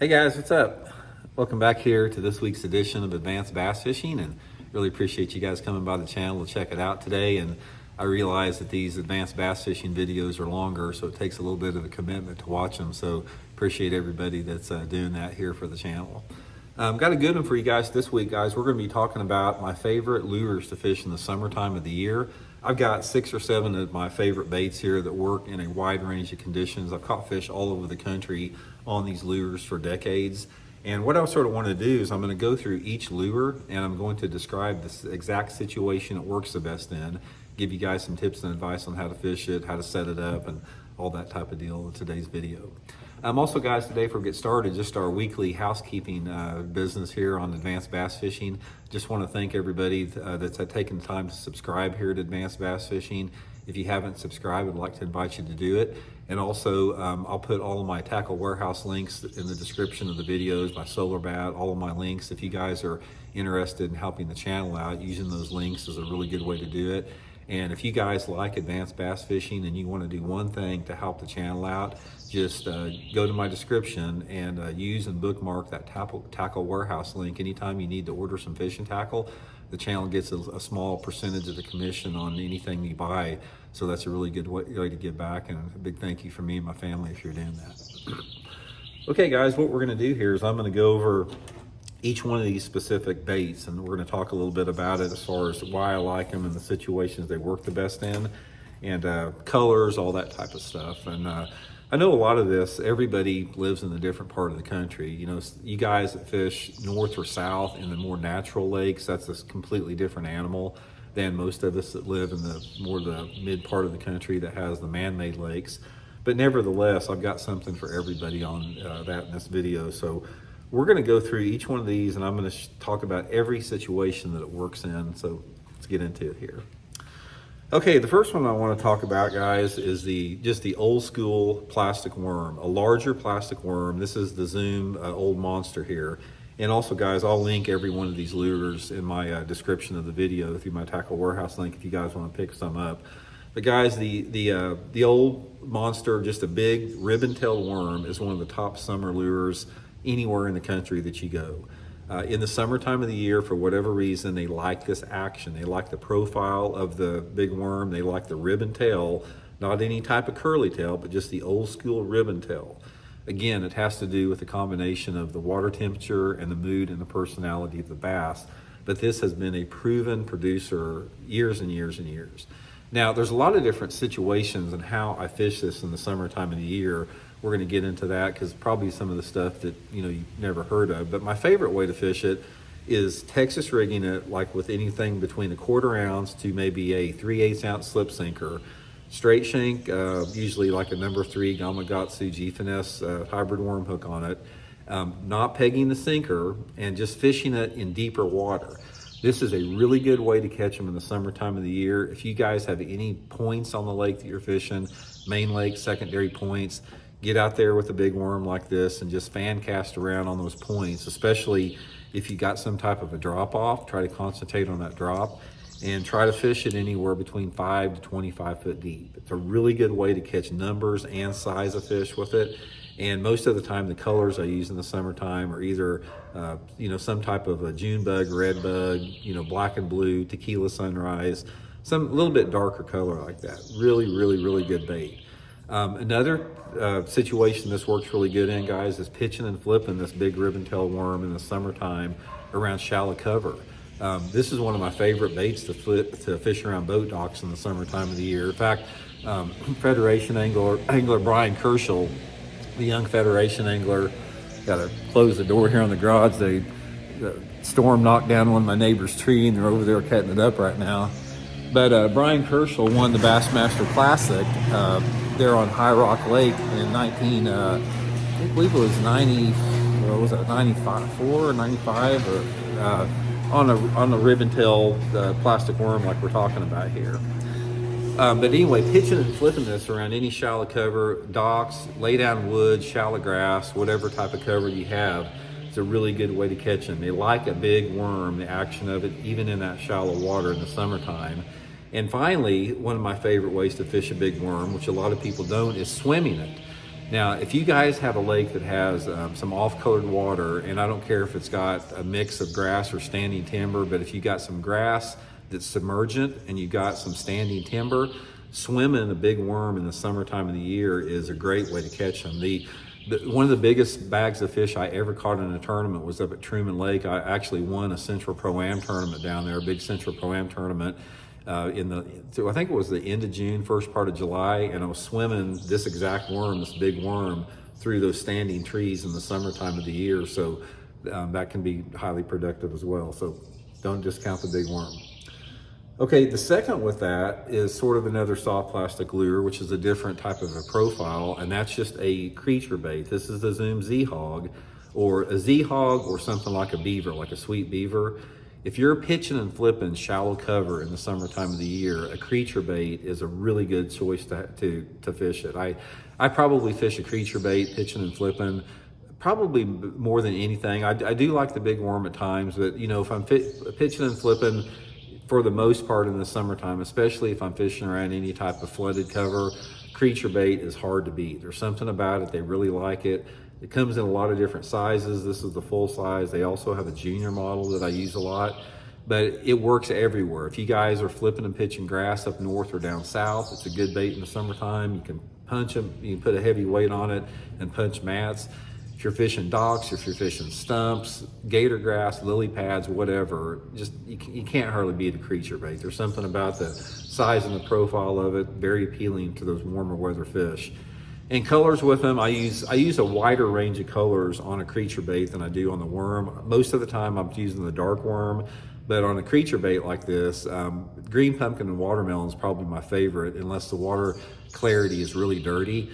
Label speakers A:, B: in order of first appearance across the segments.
A: Hey guys, what's up? Welcome back here to this week's edition of Advanced Bass Fishing, and really appreciate you guys coming by the channel to check it out today. And I realize that these advanced bass fishing videos are longer, so it takes a little bit of a commitment to watch them. So appreciate everybody that's doing that here for the channel. Got a good one for you guys this week, guys. We're going to be talking about my favorite lures to fish in the summertime of the year. I've got 6 or 7 of my favorite baits here that work in a wide range of conditions. I've caught fish all over the country on these lures for decades. And what I sort of want to do is I'm going to go through each lure and I'm going to describe the exact situation it works the best in, give you guys some tips and advice on how to fish it, how to set it up, and all that type of deal in today's video. Also, guys, today before we get started, just our weekly housekeeping business here on Advanced Bass Fishing. Just want to thank everybody that's taken the time to subscribe here to Advanced Bass Fishing. If you haven't subscribed, I'd like to invite you to do it. And also, I'll put all of my tackle warehouse links in the description of the videos, my solar bat, all of my links. If you guys are interested in helping the channel out, using those links is a really good way to do it. And if you guys like advanced bass fishing and you want to do one thing to help the channel out, just go to my description and use and bookmark that tackle warehouse link. Anytime you need to order some fishing tackle, the channel gets a small percentage of the commission on anything you buy. So that's a really good way to give back, and a big thank you from me and my family if you're doing that. Okay guys, what we're going to do here is I'm going to go over each one of these specific baits, and we're going to talk a little bit about it as far as why I like them and the situations they work the best in, and colors, all that type of stuff. And I know a lot of this, everybody lives in a different part of the country. You know, you guys that fish north or south in the more natural lakes, that's a completely different animal than most of us that live in the mid part of the country that has the man-made lakes. But nevertheless, I've got something for everybody on that in this video. So we're going to go through each one of these, and I'm going to talk about every situation that it works in. So let's get into it here. Okay, the first one I want to talk about, guys, is just the old school plastic worm, a larger plastic worm. This is the Zoom Old Monster here. And also, guys, I'll link every one of these lures in my description of the video through my tackle warehouse link if you guys want to pick some up. But guys, the old monster, just a big ribbon-tailed worm, is one of the top summer lures anywhere in the country that you go. In the summertime of the year, for whatever reason, they like this action. They like the profile of the big worm. They like the ribbon tail, not any type of curly tail, but just the old school ribbon tail. Again, it has to do with the combination of the water temperature and the mood and the personality of the bass. But this has been a proven producer years and years and years. Now, there's a lot of different situations and how I fish this in the summertime of the year. We're going to get into that because probably some of the stuff that you've never heard of. But my favorite way to fish it is Texas rigging it like with anything between a 1/4 ounce to maybe a 3/8 ounce slip sinker. Straight shank, usually like a number 3 Gamakatsu G-Finesse hybrid worm hook on it. Not pegging the sinker and just fishing it in deeper water. This is a really good way to catch them in the summertime of the year. If you guys have any points on the lake that you're fishing, main lake, secondary points, get out there with a big worm like this and just fan cast around on those points, especially if you got some type of a drop off. Try to concentrate on that drop and try to fish it anywhere between 5 to 25 foot deep. It's a really good way to catch numbers and size of fish with it. And most of the time, the colors I use in the summertime are either, some type of a June bug, red bug, black and blue, tequila sunrise, some a little bit darker color like that. Really, really, really good bait. Another situation this works really good in, guys, is pitching and flipping this big ribbon-tailed worm in the summertime around shallow cover. This is one of my favorite baits to fish around boat docks in the summertime of the year. In fact, Federation angler Brian Kerschel, the young Federation angler, got to close the door here on the garage. The storm knocked down one of my neighbor's tree, and they're over there cutting it up right now. But Brian Kerschel won the Bassmaster Classic there on High Rock Lake in I believe it was 95 or 95 or on a ribbon tail plastic worm like we're talking about here. But anyway, pitching and flipping this around any shallow cover, docks, lay down wood, shallow grass, whatever type of cover you have, it's a really good way to catch them. They like a big worm, the action of it, even in that shallow water in the summertime. And finally, one of my favorite ways to fish a big worm, which a lot of people don't, is swimming it. Now, if you guys have a lake that has some off-colored water, and I don't care if it's got a mix of grass or standing timber, but if you got some grass that's submergent and you got some standing timber, swimming a big worm in the summertime of the year is a great way to catch them. One of the biggest bags of fish I ever caught in a tournament was up at Truman Lake. I actually won a Central Pro-Am tournament down there, a big Central Pro-Am tournament. I think it was the end of June, first part of July, and I was swimming this exact worm, this big worm, through those standing trees in the summertime of the year. So that can be highly productive as well. So don't discount the big worm. Okay, the second with that is sort of another soft plastic lure, which is a different type of a profile, and that's just a creature bait. This is the Zoom Z-Hog, or a Z-Hog, or something like a beaver, like a sweet beaver. If you're pitching and flipping shallow cover in the summertime of the year, a creature bait is a really good choice to fish it. I probably fish a creature bait, pitching and flipping, probably more than anything. I do like the big worm at times, but you know, if I'm pitching and flipping, for the most part in the summertime, especially if I'm fishing around any type of flooded cover, creature bait is hard to beat. There's something about it, they really like it. It comes in a lot of different sizes. This is the full size. They also have a junior model that I use a lot, but it works everywhere. If you guys are flipping and pitching grass up north or down south, it's a good bait in the summertime. You can punch them, you can put a heavy weight on it and punch mats. If you're fishing docks, if you're fishing stumps, gator grass, lily pads, whatever, just you can't hardly beat a creature bait. There's something about the size and the profile of it, very appealing to those warmer weather fish. And colors with them, I use a wider range of colors on a creature bait than I do on the worm. Most of the time I'm using the dark worm, but on a creature bait like this, green pumpkin and watermelon is probably my favorite, unless the water clarity is really dirty.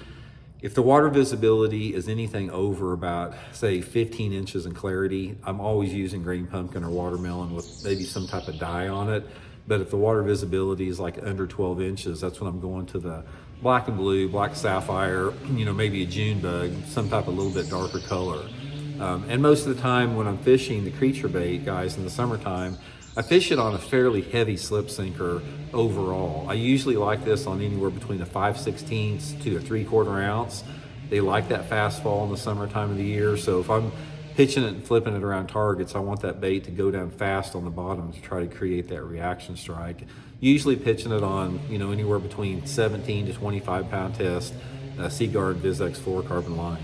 A: If the water visibility is anything over about, say, 15 inches in clarity, I'm always using green pumpkin or watermelon with maybe some type of dye on it. But if the water visibility is like under 12 inches, that's when I'm going to the black and blue, black sapphire, you know, maybe a June bug, some type of little bit darker color. And most of the time when I'm fishing the creature bait, guys, in the summertime, I fish it on a fairly heavy slip sinker overall. I usually like this on anywhere between a 5/16 to a 3/4 ounce. They like that fast fall in the summertime of the year. So if I'm pitching it and flipping it around targets, I want that bait to go down fast on the bottom to try to create that reaction strike. Usually pitching it on, you know, anywhere between 17 to 25 pound test, Seaguard VizX fluorocarbon line.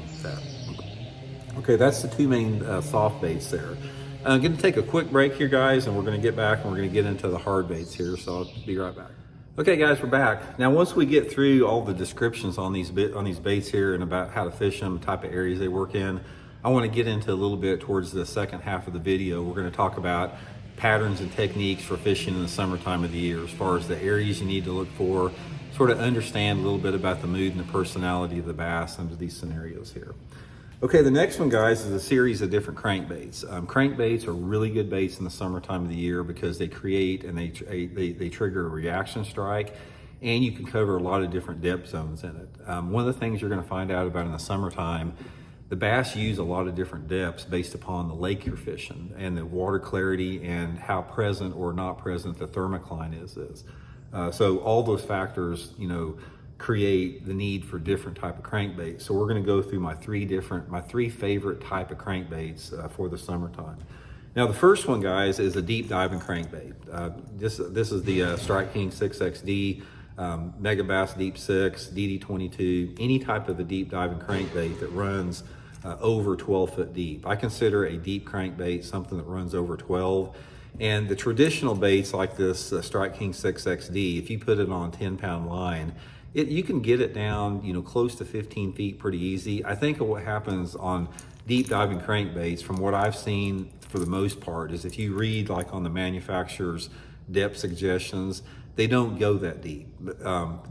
A: Okay, that's the two main soft baits there. I'm going to take a quick break here, guys, and we're going to get back and we're going to get into the hard baits here, so I'll be right back. Okay, guys, we're back. Now, once we get through all the descriptions on these baits here and about how to fish them, the type of areas they work in, I want to get into a little bit towards the second half of the video. We're going to talk about patterns and techniques for fishing in the summertime of the year, as far as the areas you need to look for, sort of understand a little bit about the mood and the personality of the bass under these scenarios here. Okay, the next one, guys, is a series of different crankbaits. Crankbaits are really good baits in the summertime of the year because they create and they trigger a reaction strike, and you can cover a lot of different depth zones in it. One of the things you're going to find out about in the summertime, the bass use a lot of different depths based upon the lake you're fishing and the water clarity and how present or not present the thermocline is. So all those factors, you know, create the need for different type of crankbaits. So we're going to go through my three favorite type of crankbaits for the summertime. Now the first one, guys, is a deep diving crankbait. This is the Strike King 6XD, Megabass Deep 6, DD22, any type of a deep diving crankbait that runs over 12 foot deep. I consider a deep crankbait something that runs over 12. And the traditional baits like this Strike King 6XD, if you put it on a 10-pound line, you can get it down, you know, close to 15 feet pretty easy. I think what happens on deep diving crankbaits, from what I've seen for the most part, is if you read like on the manufacturer's depth suggestions, they don't go that deep.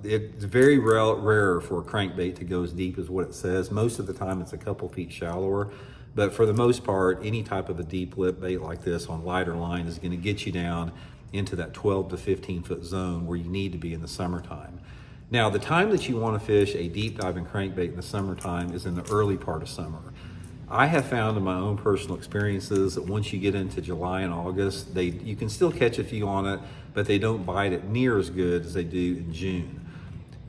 A: It's very rare for a crankbait to go as deep as what it says. Most of the time it's a couple feet shallower, but for the most part, any type of a deep lip bait like this on lighter line is going to get you down into that 12 to 15 foot zone where you need to be in the summertime. Now, the time that you want to fish a deep diving crankbait in the summertime is in the early part of summer. I have found in my own personal experiences that once you get into July and August, you can still catch a few on it, but they don't bite it near as good as they do in June.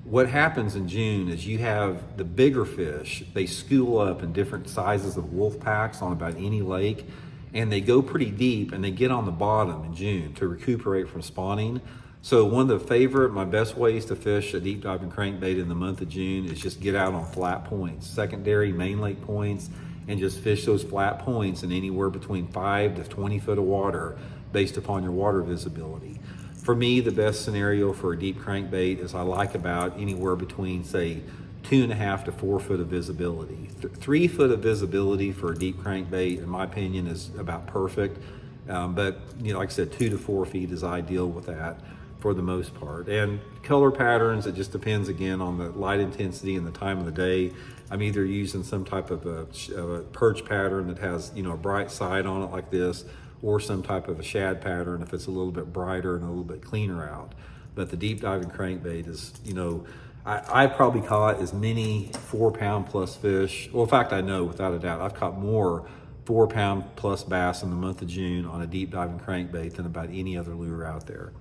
A: What happens in June is you have the bigger fish, they school up in different sizes of wolf packs on about any lake, and they go pretty deep and they get on the bottom in June to recuperate from spawning. So one of my best ways to fish a deep diving crankbait in the month of June is just get out on flat points, secondary main lake points, and just fish those flat points in anywhere between 5 to 20 foot of water based upon your water visibility. For me, the best scenario for a deep crankbait is I like about anywhere between, say, 2.5 to 4 foot of visibility. 3 foot of visibility for a deep crankbait, in my opinion, is about perfect. But like I said, 2 to 4 feet is ideal with that for the most part. And color patterns, it just depends again on the light intensity and the time of the day. I'm either using some type of a perch pattern that has a bright side on it like this, or some type of a shad pattern if it's a little bit brighter and a little bit cleaner out. But the deep diving crankbait is, I probably caught as many 4 pound plus fish. Well, in fact, I know without a doubt, I've caught more 4 pound plus bass in the month of June on a deep diving crankbait than about any other lure out there.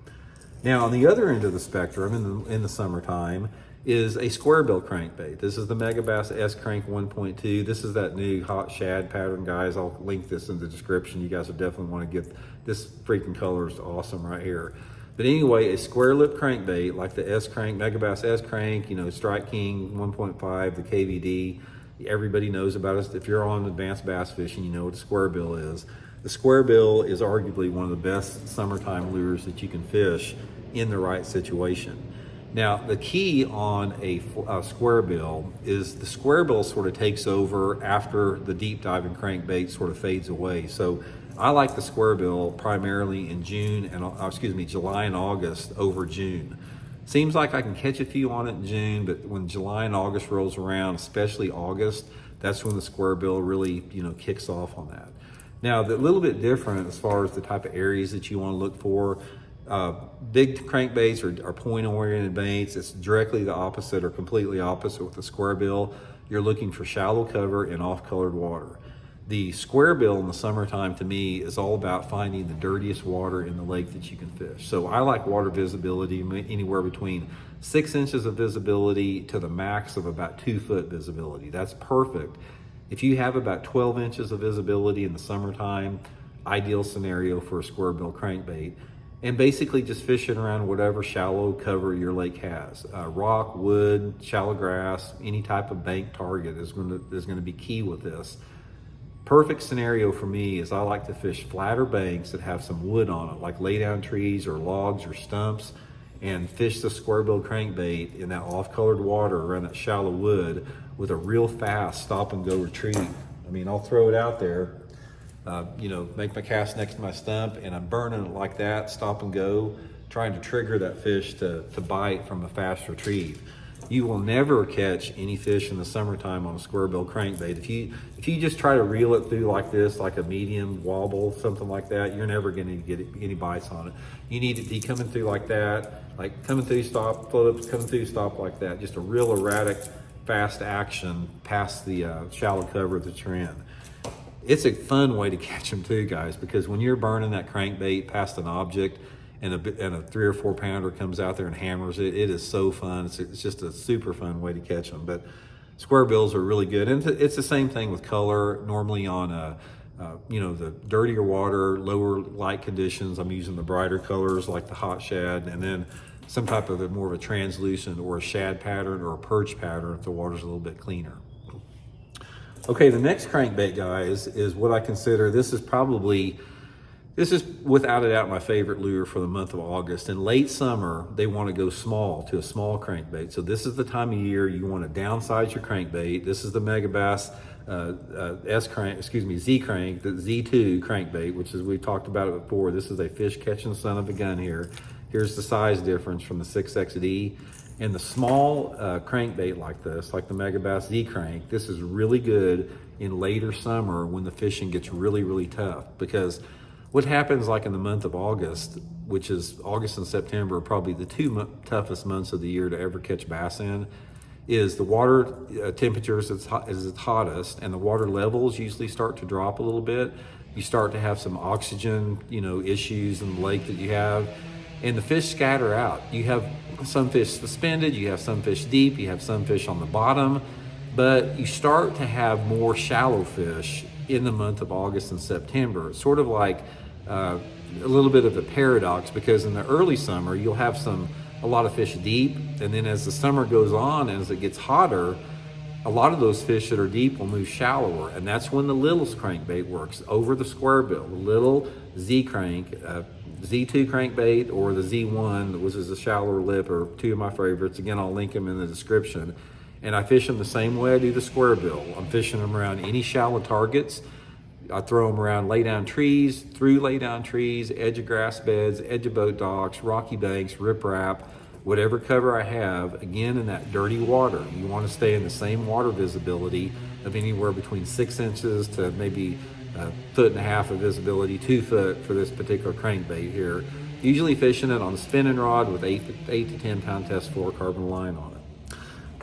A: Now, on the other end of the spectrum, in the summertime, is a square bill crankbait. This is the Megabass S-Crank 1.2. This is that new hot shad pattern, guys. I'll link this in the description. You guys will definitely want to get this. Freaking color is awesome right here. But anyway, a square lip crankbait like the S-Crank, Megabass S-Crank, Strike King 1.5, the KVD. Everybody knows about it. If you're on advanced bass fishing, you know what a square bill is. The square bill is arguably one of the best summertime lures that you can fish in the right situation. Now, the key on a square bill is the square bill sort of takes over after the deep diving crankbait sort of fades away. So I like the square bill primarily in July and August over June. Seems like I can catch a few on it in June, but when July and August rolls around, especially August, that's when the square bill really, kicks off on that. Now, the little bit different as far as the type of areas that you want to look for. Big crankbaits are point-oriented baits. It's directly the opposite or completely opposite with the square bill. You're looking for shallow cover and off-colored water. The square bill in the summertime, to me, is all about finding the dirtiest water in the lake that you can fish. So I like water visibility anywhere between 6 inches of visibility to the max of about 2 foot visibility. That's perfect. If you have about 12 inches of visibility in the summertime, ideal scenario for a square bill crankbait. And basically just fishing around whatever shallow cover your lake has. Rock, wood, shallow grass, any type of bank target is going to be key with this. Perfect scenario for me is I like to fish flatter banks that have some wood on it, like lay down trees or logs or stumps, and fish the square bill crankbait in that off-colored water around that shallow wood with a real fast stop and go retrieve. I mean, I'll throw it out there. Make my cast next to my stump, and I'm burning it like that, stop and go, trying to trigger that fish to bite from a fast retrieve. You will never catch any fish in the summertime on a square bill crankbait. If you just try to reel it through like this, like a medium wobble, something like that, you're never going to get any bites on it. You need to be coming through like that, like coming through, stop, flips, coming through, stop like that. Just a real erratic, fast action past the shallow cover that you're in. It's a fun way to catch them too, guys, because when you're burning that crankbait past an object and a 3 or 4 pounder comes out there and hammers it, it is so fun. It's just a super fun way to catch them. But square bills are really good. And it's the same thing with color. Normally on the dirtier water, lower light conditions, I'm using the brighter colors like the hot shad, and then some type of more of a translucent or a shad pattern or a perch pattern if the water's a little bit cleaner. Okay, the next crankbait, guys, is what I consider, this is without a doubt my favorite lure for the month of August. In late summer, they want to go small to a small crankbait. So this is the time of year you want to downsize your crankbait. This is the Megabass Z-Crank, the Z2 crankbait, which is, we've talked about it before. This is a fish catching son of a gun here. Here's the size difference from the 6XD. And the small crankbait like this, like the Megabass Z-Crank, this is really good in later summer when the fishing gets really, really tough. Because what happens like in the month of August, which is August and September are probably the two toughest months of the year to ever catch bass in, is the water temperatures is its hottest, and the water levels usually start to drop a little bit. You start to have some oxygen, issues in the lake that you have. and the fish scatter out. You have some fish suspended, you have some fish deep, you have some fish on the bottom, but you start to have more shallow fish in the month of August and September. It's sort of like a little bit of a paradox, because in the early summer you'll have a lot of fish deep, and then as the summer goes on and as it gets hotter, a lot of those fish that are deep will move shallower, and that's when the littlest crankbait works over the square bill. The little Z crank, Z2 crankbait, or the Z1, which is a shallower lip, are two of my favorites. Again, I'll link them in the description. And I fish them the same way I do the square bill. I'm fishing them around any shallow targets. I throw them around lay down trees, through lay down trees, edge of grass beds, edge of boat docks, rocky banks, riprap, whatever cover I have. Again, in that dirty water, you want to stay in the same water visibility of anywhere between 6 inches to maybe 1.5 foot of visibility, 2 foot for this particular crankbait here. Usually fishing it on a spinning rod with 8 to 10 pound test fluorocarbon line on it.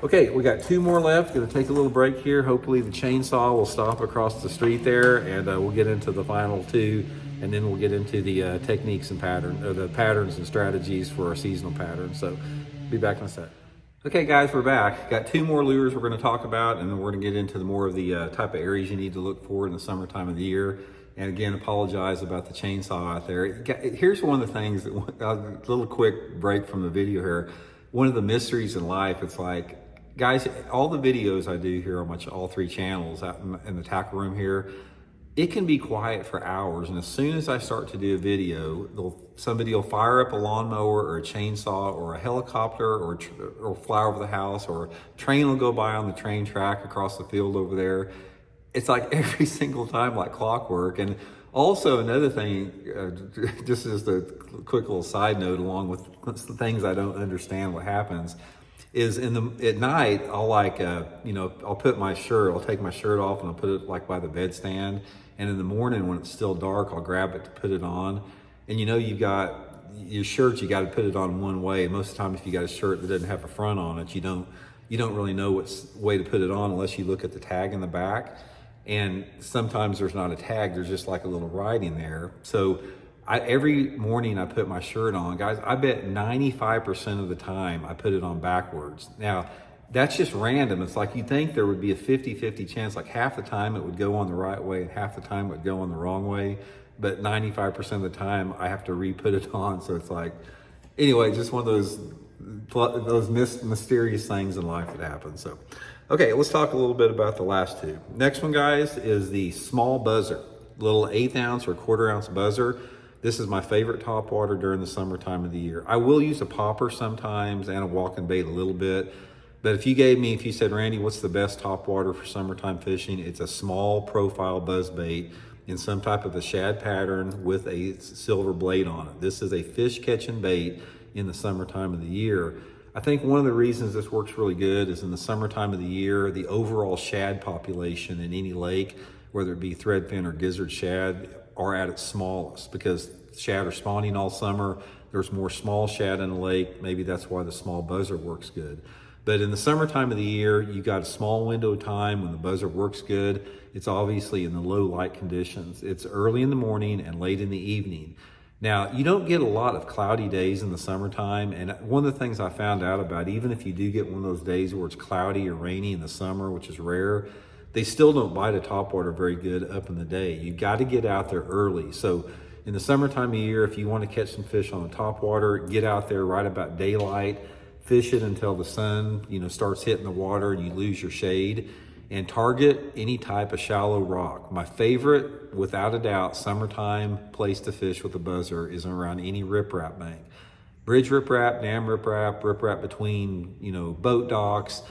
A: Okay, we got 2 more left. Gonna take a little break here. Hopefully the chainsaw will stop across the street there, and we'll get into the final 2, and then we'll get into the techniques and the patterns and strategies for our seasonal patterns. So be back in a sec. Okay guys, we're back. Got 2 more lures we're gonna talk about, and then we're gonna get into more of the type of areas you need to look for in the summertime of the year. And again, apologize about the chainsaw out there. Here's one of the things, a little quick break from the video here. One of the mysteries in life, it's like, guys, all the videos I do here on all 3 channels out in the tackle room here, it can be quiet for hours. And as soon as I start to do a video, somebody will fire up a lawnmower or a chainsaw or a helicopter or fly over the house, or a train will go by on the train track across the field over there. It's like every single time, like clockwork. And also another thing, just as a quick little side note, along with the things I don't understand what happens, is at night, I'll I'll put my shirt, I'll take my shirt off and I'll put it like by the bedstand. And in the morning when it's still dark, I'll grab it to put it on. And you've got your shirt, you got to put it on one way. Most of the time, if you got a shirt that doesn't have a front on it, you don't really know what way to put it on unless you look at the tag in the back. And sometimes there's not a tag, there's just like a little writing there. So every morning I put my shirt on, guys, I bet 95% of the time I put it on backwards. Now, that's just random. It's like you'd think there would be a 50-50 chance, like half the time it would go on the right way and half the time it would go on the wrong way. But 95% of the time I have to re-put it on. So it's like, anyway, just one of those mysterious things in life that happen. So, okay, let's talk a little bit about the last 2. Next one, guys, is the small buzzer, little 1/8 ounce or 1/4 ounce buzzer. This is my favorite topwater during the summertime of the year. I will use a popper sometimes and a walking bait a little bit. But if you said, Randy, what's the best topwater for summertime fishing? It's a small profile buzz bait in some type of a shad pattern with a silver blade on it. This is a fish catching bait in the summertime of the year. I think one of the reasons this works really good is in the summertime of the year, the overall shad population in any lake, whether it be threadfin or gizzard shad, are at its smallest, because shad are spawning all summer. There's more small shad in the lake. Maybe that's why the small buzzer works good. But in the summertime of the year, you got a small window of time when the buzzer works good. It's obviously in the low light conditions. It's early in the morning and late in the evening. Now, you don't get a lot of cloudy days in the summertime. And one of the things I found out about, even if you do get one of those days where it's cloudy or rainy in the summer, which is rare, they still don't bite a topwater very good up in the day. You got to get out there early. So in the summertime of year, if you want to catch some fish on the topwater, get out there right about daylight, fish it until the sun, starts hitting the water and you lose your shade, and target any type of shallow rock. My favorite, without a doubt, summertime place to fish with a buzzer is around any riprap bank. Bridge riprap, dam riprap, riprap between, boat docks,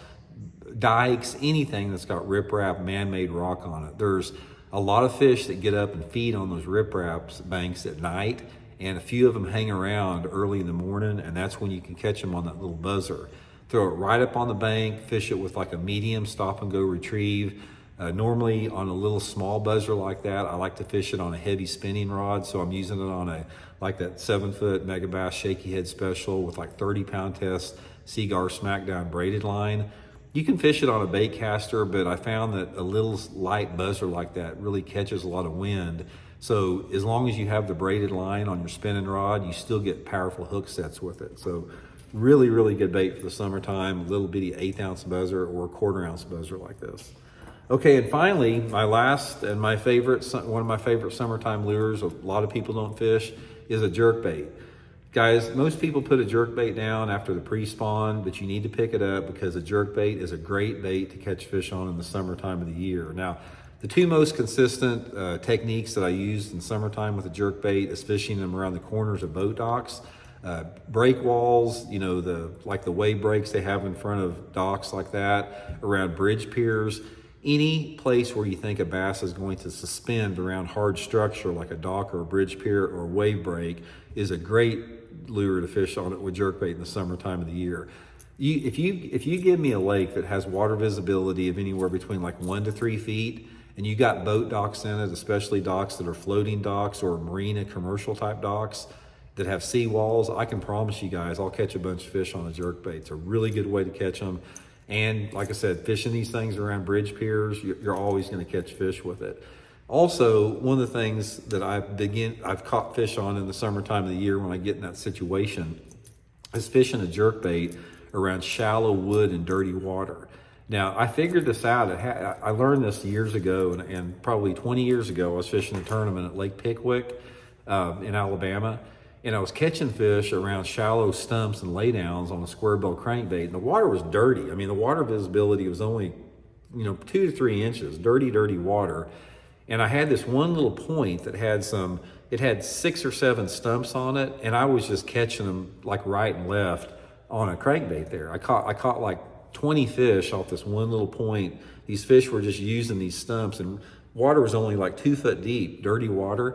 A: dikes, anything that's got riprap, man-made rock on it. There's a lot of fish that get up and feed on those riprap banks at night, and a few of them hang around early in the morning, and that's when you can catch them on that little buzzer. Throw it right up on the bank, fish it with like a medium stop and go retrieve. Normally on a little small buzzer like that, I like to fish it on a heavy spinning rod, so I'm using it on that 7-foot Megabass shaky head special with like 30-pound test Seagar Smackdown braided line. You can fish it on a bait caster, but I found that a little light buzzer like that really catches a lot of wind. So as long as you have the braided line on your spinning rod, you still get powerful hook sets with it. So really, really good bait for the summertime, little bitty 1/8 ounce buzzer or a 1/4 ounce buzzer like this. Okay, and finally, my last and my favorite, one of my favorite summertime lures, a lot of people don't fish, is a jerkbait. Guys, most people put a jerkbait down after the pre-spawn, but you need to pick it up because a jerkbait is a great bait to catch fish on in the summertime of the year. Now, the two most consistent techniques that I use in summertime with a jerkbait is fishing them around the corners of boat docks. Break walls, you know, like the wave breaks they have in front of docks like that, around bridge piers. Any place where you think a bass is going to suspend around hard structure like a dock or a bridge pier or a wave break is a great lure to fish on it with jerkbait in the summertime of the year. If you give me a lake that has water visibility of anywhere between like 1 to 3 feet, and you got boat docks in it, especially docks that are floating docks or marina commercial type docks that have sea walls, I can promise you guys I'll catch a bunch of fish on a jerkbait. It's a really good way to catch them. And like I said, fishing these things around bridge piers, you're always going to catch fish with it. Also, one of the things that I've caught fish on in the summertime of the year when I get in that situation is fishing a jerkbait around shallow wood and dirty water. Now, I figured this out. I learned this years ago, and probably 20 years ago, I was fishing a tournament at Lake Pickwick in Alabama. And I was catching fish around shallow stumps and laydowns on a square bill crankbait, and the water was dirty. I mean, the water visibility was only, 2 to 3 inches, dirty water. And I had this one little point that it had 6 or 7 stumps on it, and I was just catching them like right and left on a crankbait there. I caught like 20 fish off this one little point. These fish were just using these stumps, and water was only like 2 foot deep, dirty water.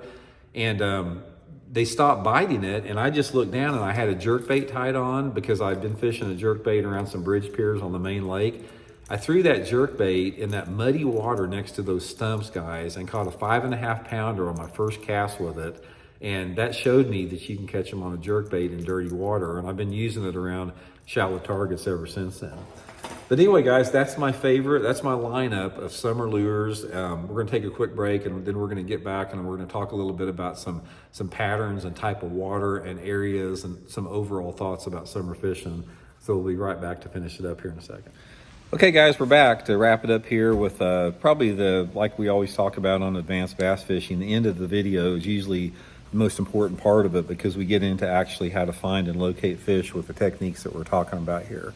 A: And they stopped biting it, and I just looked down and I had a jerkbait tied on because I'd been fishing a jerkbait around some bridge piers on the main lake. I threw that jerkbait in that muddy water next to those stumps, guys, and caught a 5.5 pounder on my first cast with it. And that showed me that you can catch them on a jerkbait in dirty water. And I've been using it around shallow targets ever since then. But anyway, guys, that's my lineup of summer lures. We're going to take a quick break, and then we're going to get back and we're going to talk a little bit about some patterns and type of water and areas and some overall thoughts about summer fishing. So we'll be right back to finish it up here in a second. Okay, guys, we're back to wrap it up here with probably like we always talk about on advanced bass fishing, the end of the video is usually the most important part of it because we get into actually how to find and locate fish with the techniques that we're talking about here.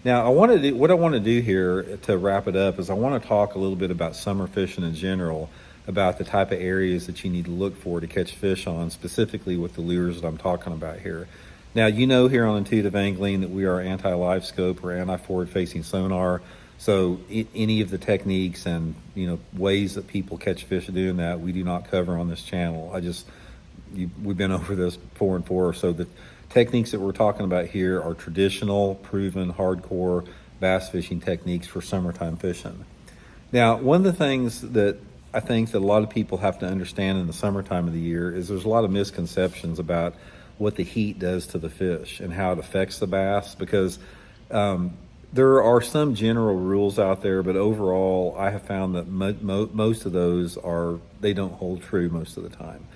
A: Now, what I want to do here to wrap it up is I want to talk a little bit about summer fishing in general, about the type of areas that you need to look for to catch fish on, specifically with the lures that I'm talking about here. Now, here on Intuitive Angling that we are anti-live scope or anti-forward facing sonar. So any of the techniques and ways that people catch fish doing that, we do not cover on this channel. We've been over this 4 and 4. So the techniques that we're talking about here are traditional, proven, hardcore bass fishing techniques for summertime fishing. Now, one of the things that I think that a lot of people have to understand in the summertime of the year is there's a lot of misconceptions about what the heat does to the fish and how it affects the bass, because there are some general rules out there, but overall I have found that most of those they don't hold true most of the time.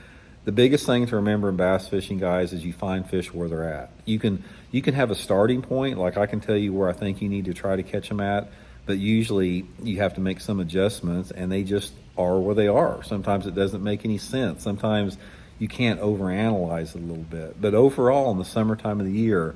A: The biggest thing to remember in bass fishing, guys, is you find fish where they're at. You can have a starting point, like I can tell you where I think you need to try to catch them at, but usually you have to make some adjustments, and they just are where they are. Sometimes it doesn't make any sense. Sometimes you can't overanalyze it a little bit. But overall, in the summertime of the year,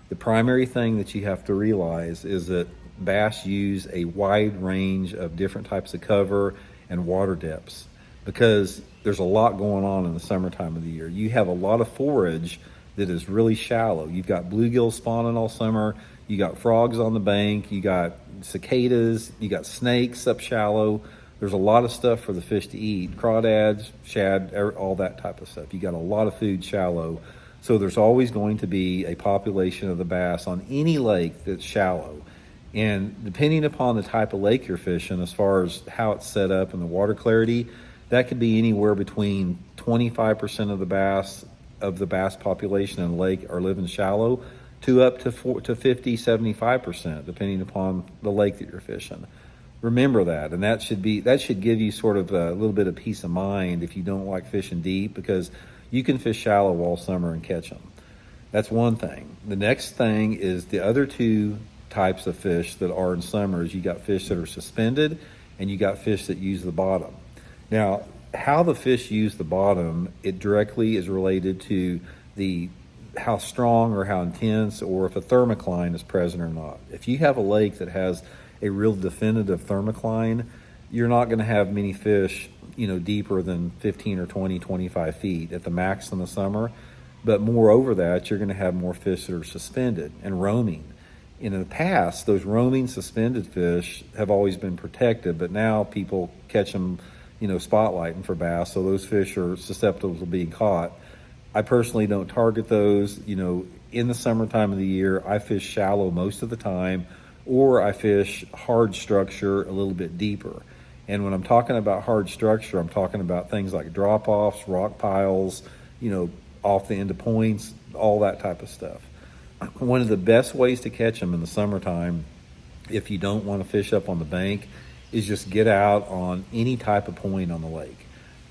A: the primary thing that you have to realize is that bass use a wide range of different types of cover and water depths, because there's a lot going on in the summertime of the year. You have a lot of forage that is really shallow. You've got bluegills spawning all summer. You got frogs on the bank. You got cicadas. You got snakes up shallow. There's a lot of stuff for the fish to eat. Crawdads, shad, all that type of stuff. You got a lot of food shallow. So there's always going to be a population of the bass on any lake that's shallow. And depending upon the type of lake you're fishing, as far as how it's set up and the water clarity, that could be anywhere between 25% of the bass population in the lake are living shallow to up to 50, 75%, depending upon the lake that you're fishing. Remember that, and that should give you sort of a little bit of peace of mind if you don't like fishing deep, because you can fish shallow all summer and catch them. That's one thing. The next thing is the other two types of fish that are in summer is you got fish that are suspended and you got fish that use the bottom. Now, how the fish use the bottom, it directly is related to how strong or how intense, or if a thermocline is present or not. If you have a lake that has a real definitive thermocline, you're not going to have many fish, deeper than 15 or 20, 25 feet at the max in the summer. But moreover that, you're going to have more fish that are suspended and roaming. In the past, those roaming suspended fish have always been protected, but now people catch them, spotlighting for bass, so those fish are susceptible to being caught. I personally don't target those. In the summertime of the year, I fish shallow most of the time, or I fish hard structure a little bit deeper. And when I'm talking about hard structure, I'm talking about things like drop-offs, rock piles, off the end of points, all that type of stuff. One of the best ways to catch them in the summertime, if you don't want to fish up on the bank, is just get out on any type of point on the lake.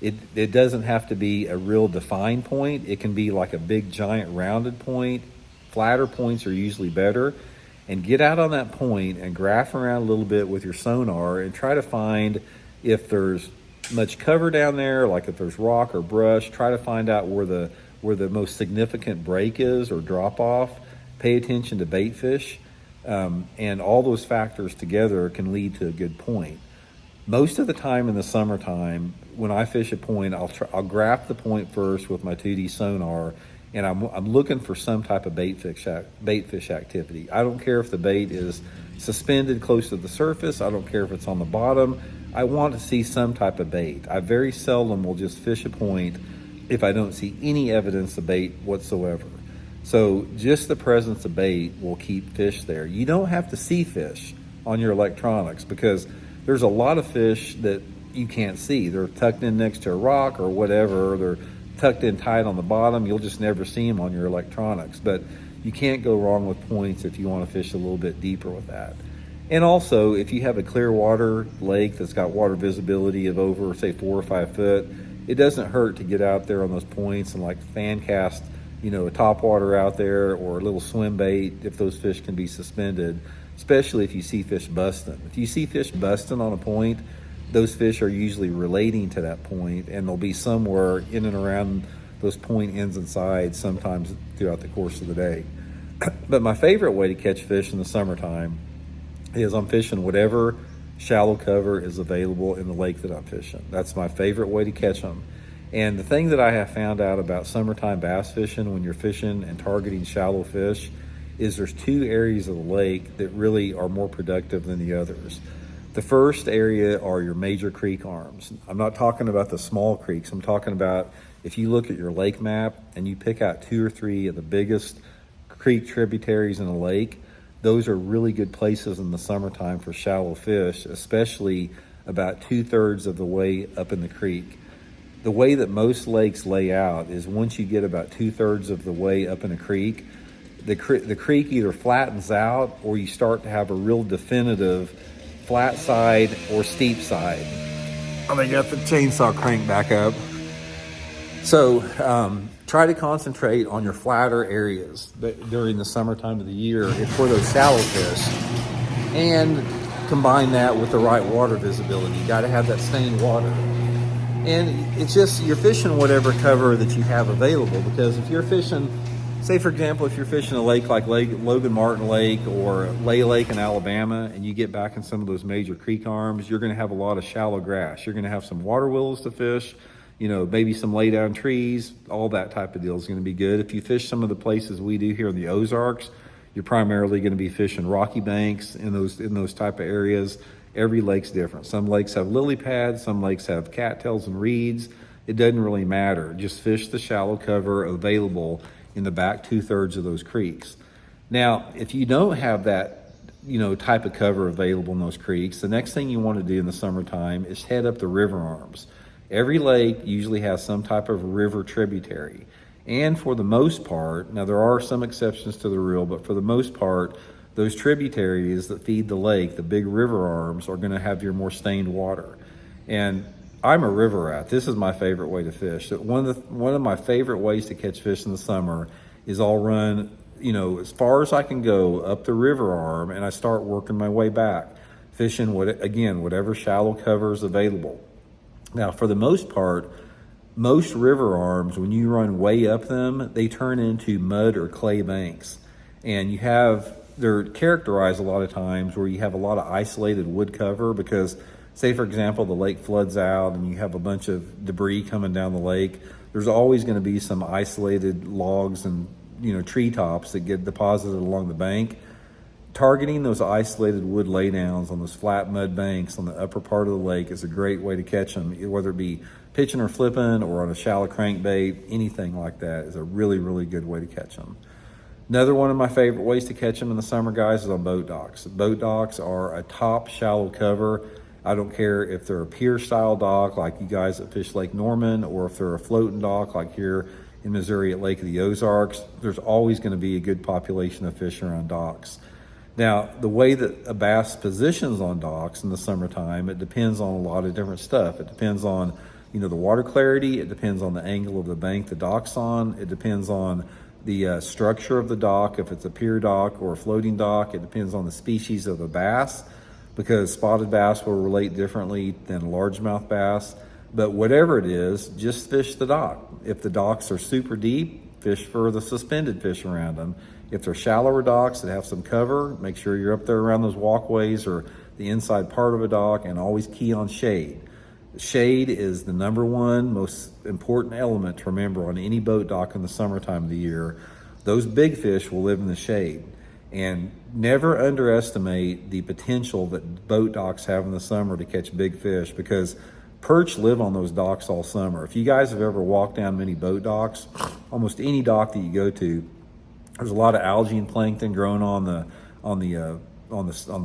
A: It doesn't have to be a real defined point. It can be like a big giant rounded point. Flatter points are usually better. And get out on that point and graph around a little bit with your sonar and try to find if there's much cover down there, like if there's rock or brush. Try to find out where the most significant break is or drop off. Pay attention to bait fish, and all those factors together can lead to a good point. Most of the time in the summertime, when I fish a point, I'll graph the point first with my 2D sonar, and I'm looking for some type of bait fish activity. I don't care if the bait is suspended close to the surface. I don't care if it's on the bottom. I want to see some type of bait. I very seldom will just fish a point if I don't see any evidence of bait whatsoever. So just the presence of bait will keep fish there. You don't have to see fish on your electronics, because there's a lot of fish that you can't see. They're tucked in next to a rock or whatever, or they're tucked in tight on the bottom. You'll just never see them on your electronics. But you can't go wrong with points if you want to fish a little bit deeper with that. And also, if you have a clear water lake that's got water visibility of over, say, 4 or 5 foot, it doesn't hurt to get out there on those points and like fan cast, a topwater out there, or a little swim bait if those fish can be suspended, especially if you see fish busting. If you see fish busting on a point, those fish are usually relating to that point, and they'll be somewhere in and around those point ends and sides sometimes throughout the course of the day. But my favorite way to catch fish in the summertime is I'm fishing whatever shallow cover is available in the lake that I'm fishing. That's my favorite way to catch them. And the thing that I have found out about summertime bass fishing when you're fishing and targeting shallow fish is there's 2 areas of the lake that really are more productive than the others. The first area are your major creek arms. I'm not talking about the small creeks. I'm talking about if you look at your lake map and you pick out 2 or 3 of the biggest creek tributaries in a lake, those are really good places in the summertime for shallow fish, especially about 2/3 of the way up in the creek. The way that most lakes lay out is once you get about 2/3 of the way up in a creek, the creek either flattens out or you start to have a real definitive flat side or steep side. Oh, they got the chainsaw crank back up. So try to concentrate on your flatter areas during the summertime of the year for those shallow fish, and combine that with the right water visibility. You got to have that stained water. And it's just, you're fishing whatever cover that you have available, because if you're fishing, say for example, if you're fishing a lake like Logan Martin Lake or Lay Lake in Alabama, and you get back in some of those major creek arms, you're going to have a lot of shallow grass. You're going to have some water willows to fish, maybe some lay down trees, all that type of deal is going to be good. If you fish some of the places we do here in the Ozarks, you're primarily going to be fishing rocky banks in those type of areas. Every lake's different. Some lakes have lily pads, some lakes have cattails and reeds. It doesn't really matter. Just fish the shallow cover available in the back 2/3 of those creeks. Now, if you don't have that, type of cover available in those creeks, the next thing you want to do in the summertime is head up the river arms. Every lake usually has some type of river tributary. And for the most part, now there are some exceptions to the rule, but for the most part, those tributaries that feed the lake, the big river arms, are gonna have your more stained water. And I'm a river rat. This is my favorite way to fish. One of my favorite ways to catch fish in the summer is I'll run, as far as I can go up the river arm, and I start working my way back, fishing whatever shallow cover is available. Now, for the most part, most river arms, when you run way up them, they turn into mud or clay banks. And they're characterized a lot of times where you have a lot of isolated wood cover because, say for example, the lake floods out and you have a bunch of debris coming down the lake. There's always going to be some isolated logs and treetops that get deposited along the bank. Targeting those isolated wood laydowns on those flat mud banks on the upper part of the lake is a great way to catch them, whether it be pitching or flipping or on a shallow crankbait. Anything like that is a really, really good way to catch them. Another one of my favorite ways to catch them in the summer, guys, is on boat docks. Boat docks are a top shallow cover. I don't care if they're a pier style dock like you guys at Fish Lake Norman, or if they're a floating dock like here in Missouri at Lake of the Ozarks. There's always going to be a good population of fish around docks. Now, the way that a bass positions on docks in the summertime, it depends on a lot of different stuff. It depends on, the water clarity. It depends on the angle of the bank the dock's on. It depends on the structure of the dock, if it's a pier dock or a floating dock. It depends on the species of the bass, because spotted bass will relate differently than largemouth bass. But whatever it is, just fish the dock. If the docks are super deep, fish for the suspended fish around them. If they're shallower docks that have some cover, make sure you're up there around those walkways or the inside part of a dock, and always key on shade. Shade is the number one most important element to remember on any boat dock in the summertime of the year. Those big fish will live in the shade. And never underestimate the potential that boat docks have in the summer to catch big fish, because perch live on those docks all summer. If you guys have ever walked down many boat docks, almost any dock that you go to, there's a lot of algae and plankton growing on the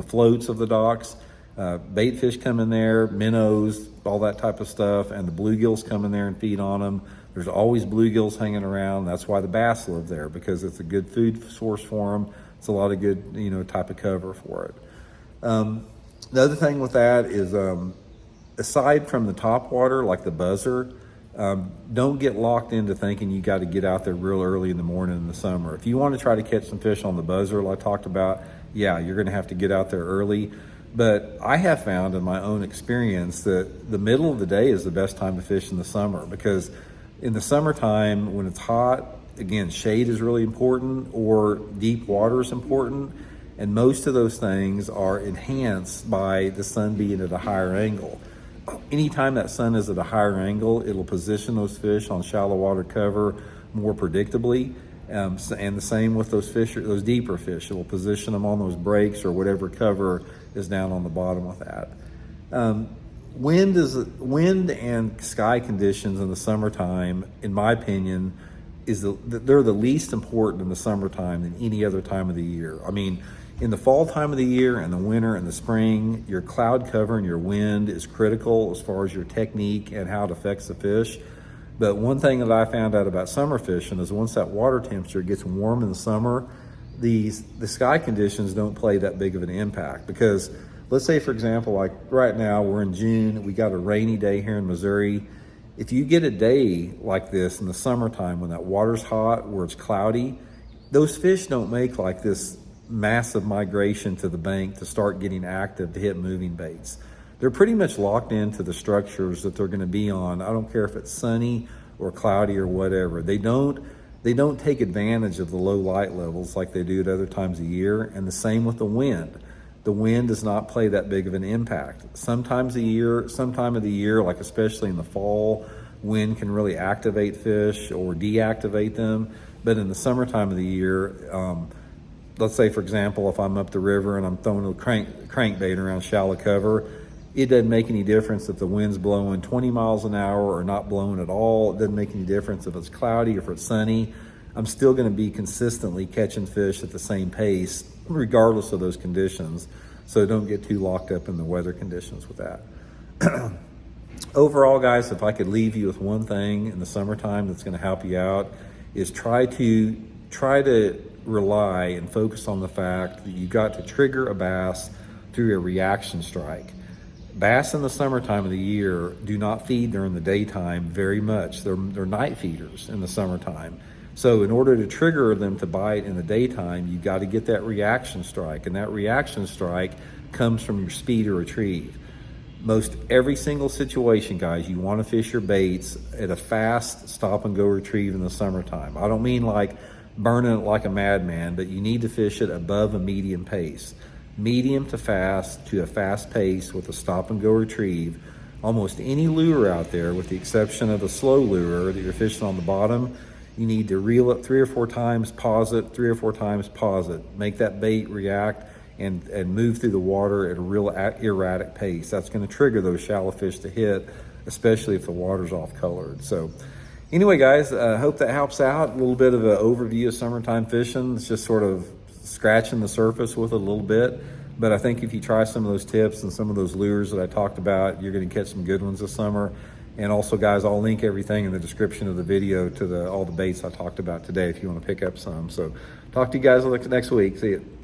A: floats of the docks. Bait fish come in there, minnows, all that type of stuff, and the bluegills come in there and feed on them. There's always bluegills hanging around. That's why the bass live there, because it's a good food source for them. It's a lot of good, type of cover for it. The other thing with that is, aside from the topwater, like the buzzer, don't get locked into thinking you got to get out there real early in the morning in the summer. If you want to try to catch some fish on the buzzer, like I talked about, yeah, you're going to have to get out there early. But I have found in my own experience that the middle of the day is the best time to fish in the summer, because in the summertime when it's hot, again, shade is really important, or deep water is important. And most of those things are enhanced by the sun being at a higher angle. Anytime that sun is at a higher angle, it'll position those fish on shallow water cover more predictably. And the same with those deeper fish. It will position them on those breaks or whatever cover is down on the bottom with that. Wind and sky conditions in the summertime, in my opinion, they're the least important in the summertime than any other time of the year. I mean, in the fall time of the year and the winter and the spring, your cloud cover and your wind is critical as far as your technique and how it affects the fish. But one thing that I found out about summer fishing is once that water temperature gets warm in the summer, the sky conditions don't play that big of an impact. Because let's say, for example, like right now, we're in June, we got a rainy day here in Missouri. If you get a day like this in the summertime when that water's hot, where it's cloudy, those fish don't make like this massive migration to the bank to start getting active to hit moving baits. They're pretty much locked into the structures that they're going to be on. I don't care if it's sunny or cloudy or whatever. They don't take advantage of the low light levels like they do at other times of year. And the same with the wind. The wind does not play that big of an impact. Sometime of the year, like especially in the fall, wind can really activate fish or deactivate them. But in the summertime of the year, let's say, for example, if I'm up the river and I'm throwing a crankbait around shallow cover, it doesn't make any difference if the wind's blowing 20 miles an hour or not blowing at all. It doesn't make any difference if it's cloudy or if it's sunny. I'm still going to be consistently catching fish at the same pace, regardless of those conditions. So don't get too locked up in the weather conditions with that. Overall, guys, if I could leave you with one thing in the summertime that's going to help you out, is try to try to rely and focus on the fact that you got to trigger a bass through a reaction strike. Bass in the summertime of the year do not feed during the daytime very much. They're night feeders in the summertime. So in order to trigger them to bite in the daytime, you got to get that reaction strike, and that reaction strike comes from your speed to retrieve. Most every single situation, guys, you want to fish your baits at a fast stop and go retrieve in the summertime. I don't mean like burning it like a madman, but you need to fish it above a medium pace. Medium to a fast pace with a stop and go retrieve. Almost any lure out there, with the exception of a slow lure that you're fishing on the bottom, you need to reel it 3 or 4 times, pause it, 3 or 4 times, pause it. Make that bait react and move through the water at a real erratic pace. That's going to trigger those shallow fish to hit, especially if the water's off colored. So anyway, guys, I hope that helps out. A little bit of an overview of summertime fishing. It's just sort of scratching the surface with it a little bit. But I think if you try some of those tips and some of those lures that I talked about, you're going to catch some good ones this summer. And also, guys, I'll link everything in the description of the video to all the baits I talked about today if you want to pick up some. So talk to you guys next week. See you.